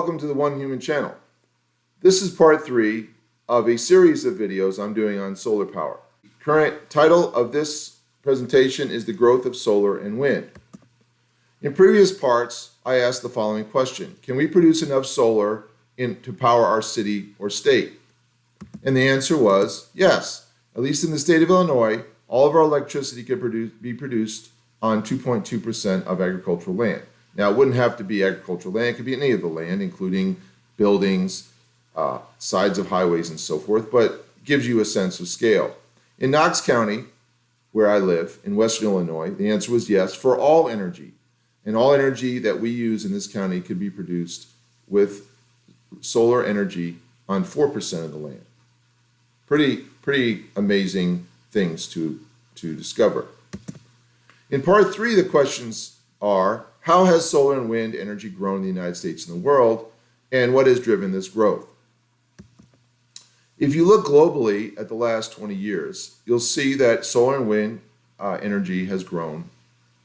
welcome to the One Human channel. This is part 3 of a series of videos I'm doing on solar power. Current title of this presentation is The Growth of Solar and Wind. In previous parts, I asked the following question: can we produce enough solar to power our city or state? And the answer was yes. At least in the state of Illinois, all of our electricity could be produced on 2.2% of agricultural land. Now, it wouldn't have to be agricultural land. It could be any of the land, including buildings, sides of highways, and so forth, but gives you a sense of scale. In Knox County, where I live, in western Illinois, the answer was yes for all energy. And all energy that we use in this county could be produced with solar energy on 4% of the land. Pretty amazing things to discover. In part 3, the questions are: how has solar and wind energy grown in the United States and the world, and what has driven this growth? If you look globally at the last 20 years, you'll see that solar and wind energy has grown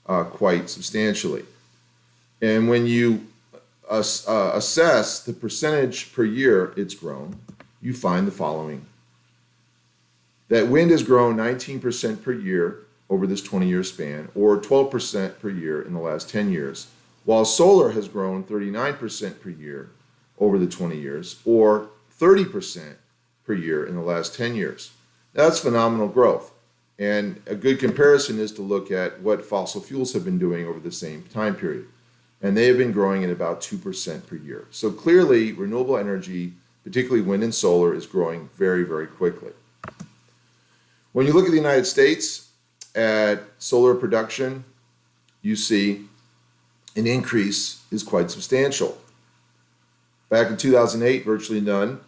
quite substantially. And when you assess the percentage per year it's grown, you find the following: that wind has grown 19% per year over this 20-year span, or 12% per year in the last 10 years, while solar has grown 39% per year over the 20 years, or 30% per year in the last 10 years. That's phenomenal growth. And a good comparison is to look at what fossil fuels have been doing over the same time period. And they have been growing at about 2% per year. So clearly, renewable energy, particularly wind and solar, is growing very, very quickly. When you look at the United States, at solar production, you see an increase is quite substantial. Back in 2008, virtually none,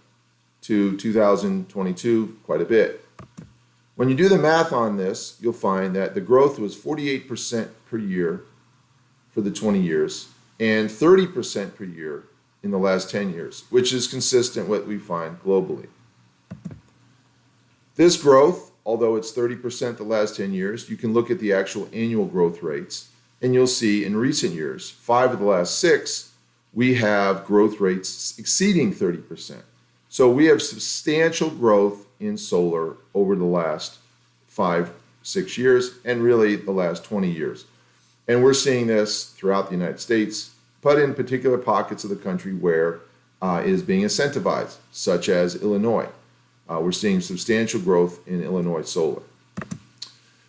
to 2022, quite a bit. When you do the math on this, you'll find that the growth was 48% per year for the 20 years and 30% per year in the last 10 years, which is consistent with what we find globally. This growth, although it's 30% the last 10 years, you can look at the actual annual growth rates, and you'll see in recent years, 5 of the last 6, we have growth rates exceeding 30%. So we have substantial growth in solar over the last 5-6 years, and really the last 20 years. And we're seeing this throughout the United States, but in particular pockets of the country where it is being incentivized, such as Illinois. We're seeing substantial growth in Illinois solar.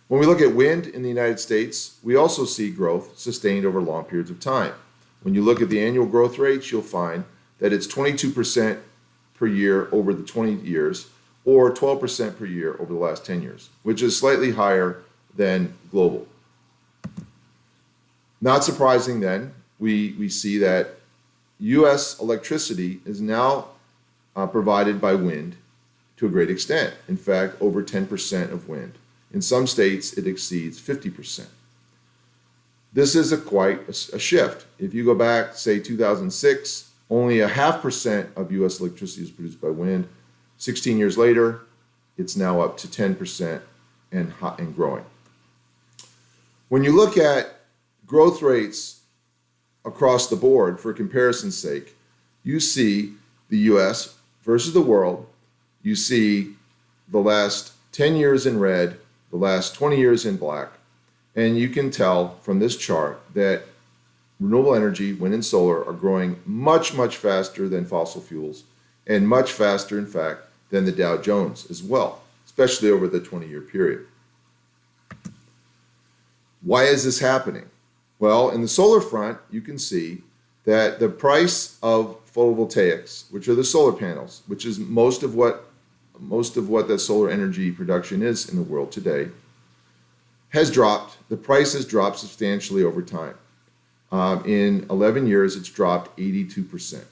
When we look at wind in the United States, we also see growth sustained over long periods of time. When you look at the annual growth rates, you'll find that it's 22% per year over the 20 years, or 12% per year over the last 10 years, which is slightly higher than global. Not surprising then, we see that U.S. electricity is now provided by wind to a great extent. In fact, over 10% of wind. In some states, it exceeds 50%. This is quite a shift. If you go back, say 2006, only 0.5% of U.S. electricity is produced by wind. 16 years later, it's now up to 10% and growing. When you look at growth rates across the board, for comparison's sake, you see the U.S. versus the world. You see the last 10 years in red, the last 20 years in black, and you can tell from this chart that renewable energy, wind and solar, are growing much, much faster than fossil fuels, and much faster, in fact, than the Dow Jones as well, especially over the 20-year period. Why is this happening? Well, in the solar front, you can see that the price of photovoltaics, which are the solar panels, which is most of what the solar energy production is in the world today, has dropped. The price has dropped substantially over time. In 11 years, it's dropped 82%.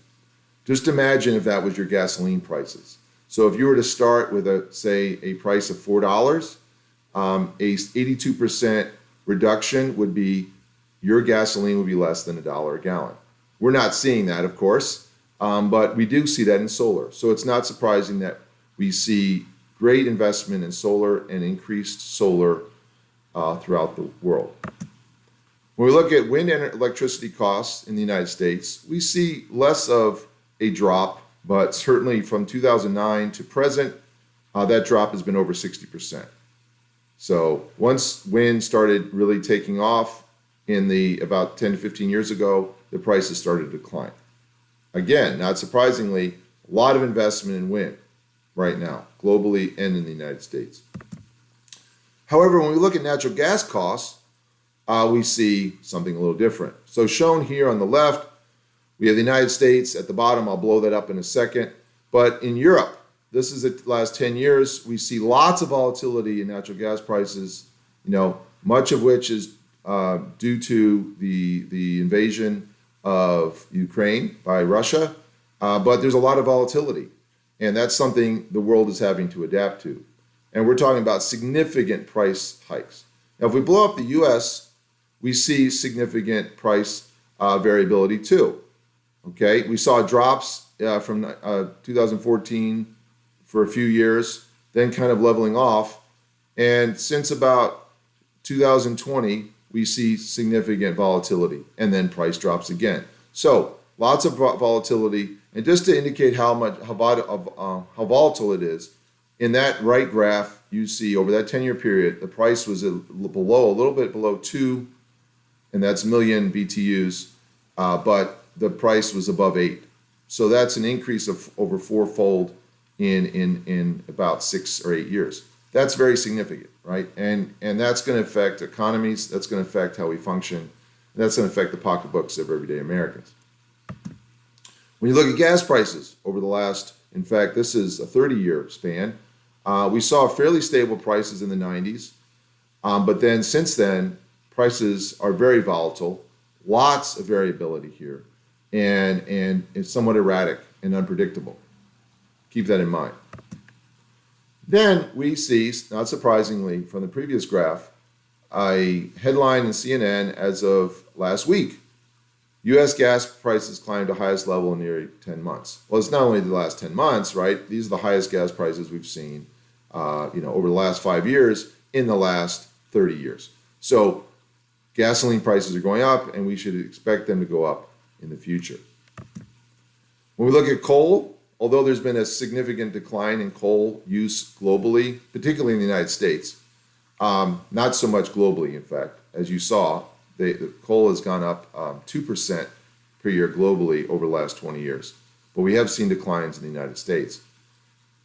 Just imagine if that was your gasoline prices. So if you were to start with a price of $4, a 82% reduction would be, your gasoline would be less than $1 a gallon. We're not seeing that, of course, but we do see that in solar. So it's not surprising that we see great investment in solar and increased solar throughout the world. When we look at electricity costs in the United States, we see less of a drop, but certainly from 2009 to present, that drop has been over 60%. So once wind started really taking off in the about 10 to 15 years ago, the prices started to decline. Again, not surprisingly, a lot of investment in wind right now, globally and in the United States. However, when we look at natural gas costs, we see something a little different. So shown here on the left, we have the United States. At the bottom, I'll blow that up in a second. But in Europe, this is the last 10 years, we see lots of volatility in natural gas prices, much of which is due to the invasion of Ukraine by Russia. But there's a lot of volatility. And that's something the world is having to adapt to. And we're talking about significant price hikes. Now, if we blow up the U.S., we see significant price variability too. Okay, we saw drops from 2014 for a few years, then kind of leveling off. And since about 2020, we see significant volatility and then price drops again. So lots of volatility. And just to indicate how volatile it is, in that right graph, you see over that 10-year period, the price was a little bit below 2, and that's million BTUs, but the price was above 8. So that's an increase of over fourfold in about 6 or 8 years. That's very significant, right? And that's going to affect economies. That's going to affect how we function. And that's going to affect the pocketbooks of everyday Americans. When you look at gas prices over the last, in fact, this is a 30-year span, we saw fairly stable prices in the 90s. But then since then, prices are very volatile, lots of variability here, and it's somewhat erratic and unpredictable. Keep that in mind. Then we see, not surprisingly, from the previous graph, a headline in CNN as of last week. U.S. gas prices climbed to highest level in nearly 10 months. Well, it's not only the last 10 months, right? These are the highest gas prices we've seen, over the last 5 years in the last 30 years. So gasoline prices are going up, and we should expect them to go up in the future. When we look at coal, although there's been a significant decline in coal use globally, particularly in the United States, not so much globally, in fact, as you saw, the coal has gone up 2% per year globally over the last 20 years. But we have seen declines in the United States.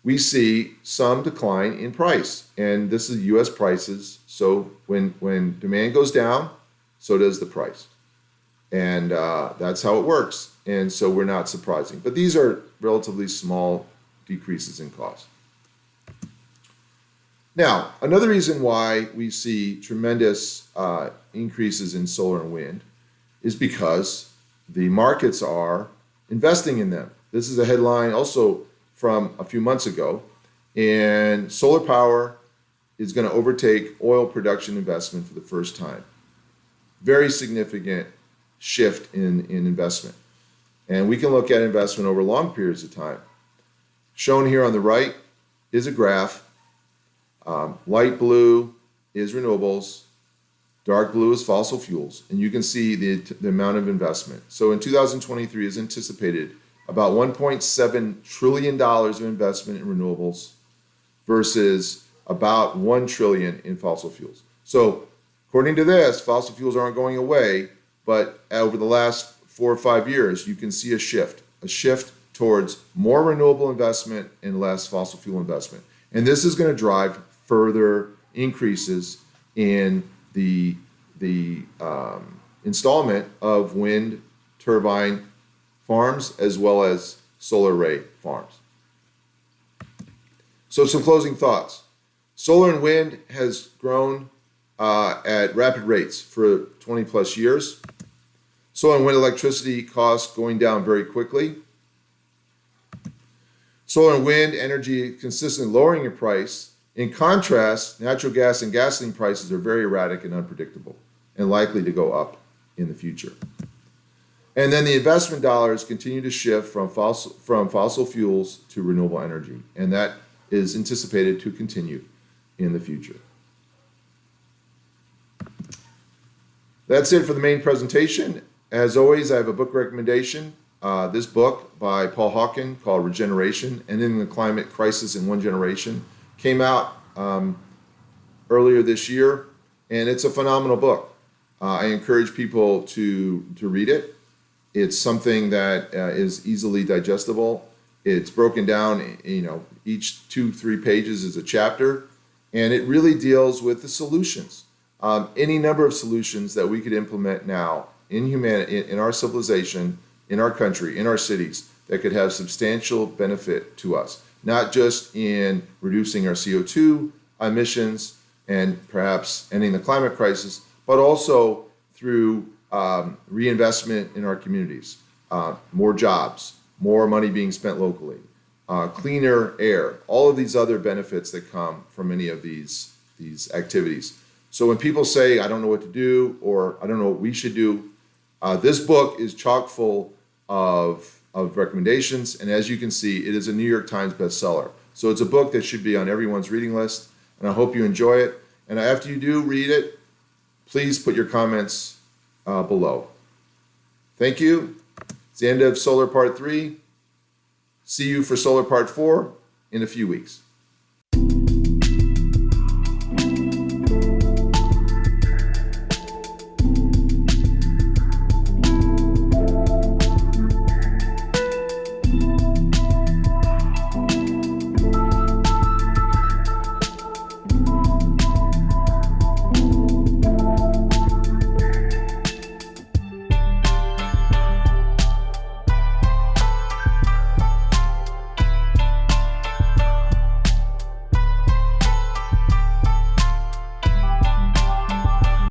We see some decline in price, and this is U.S. prices. So when demand goes down, so does the price. And that's how it works. And so we're not surprising. But these are relatively small decreases in cost. Now, another reason why we see tremendous increases in solar and wind is because the markets are investing in them. This is a headline also from a few months ago, and solar power is going to overtake oil production investment for the first time. Very significant shift in investment. And we can look at investment over long periods of time. Shown here on the right is a graph. Light blue is renewables, dark blue is fossil fuels, and you can see the amount of investment. So in 2023 is anticipated about $1.7 trillion of investment in renewables versus about $1 trillion in fossil fuels. So according to this, fossil fuels aren't going away, but over the last 4 or 5 years, you can see a shift towards more renewable investment and less fossil fuel investment. And this is going to drive further increases in the installment of wind turbine farms as well as solar array farms. So some closing thoughts. Solar and wind has grown at rapid rates for 20 plus years. Solar and wind electricity costs going down very quickly. Solar and wind energy consistently lowering in price. In contrast, natural gas and gasoline prices are very erratic and unpredictable and likely to go up in the future. And then the investment dollars continue to shift from fossil fuels to renewable energy, and that is anticipated to continue in the future. That's it for the main presentation. As always, I have a book recommendation. This book by Paul Hawken called Regeneration, Ending the Climate Crisis in One Generation, came out earlier this year, and it's a phenomenal book. I encourage people to read it. It's something that is easily digestible. It's broken down, each 2-3 pages is a chapter, and it really deals with the solutions. Any number of solutions that we could implement now in humanity, in our civilization, in our country, in our cities, that could have substantial benefit to us, not just in reducing our CO2 emissions and perhaps ending the climate crisis, but also through reinvestment in our communities, more jobs, more money being spent locally, cleaner air, all of these other benefits that come from any of these activities. So when people say, I don't know what to do, or I don't know what we should do, this book is chock full of recommendations. And as you can see, it is a New York Times bestseller. So it's a book that should be on everyone's reading list. And I hope you enjoy it. And after you do read it, please put your comments below. Thank you. It's the end of Solar Part 3. See you for Solar Part 4 in a few weeks.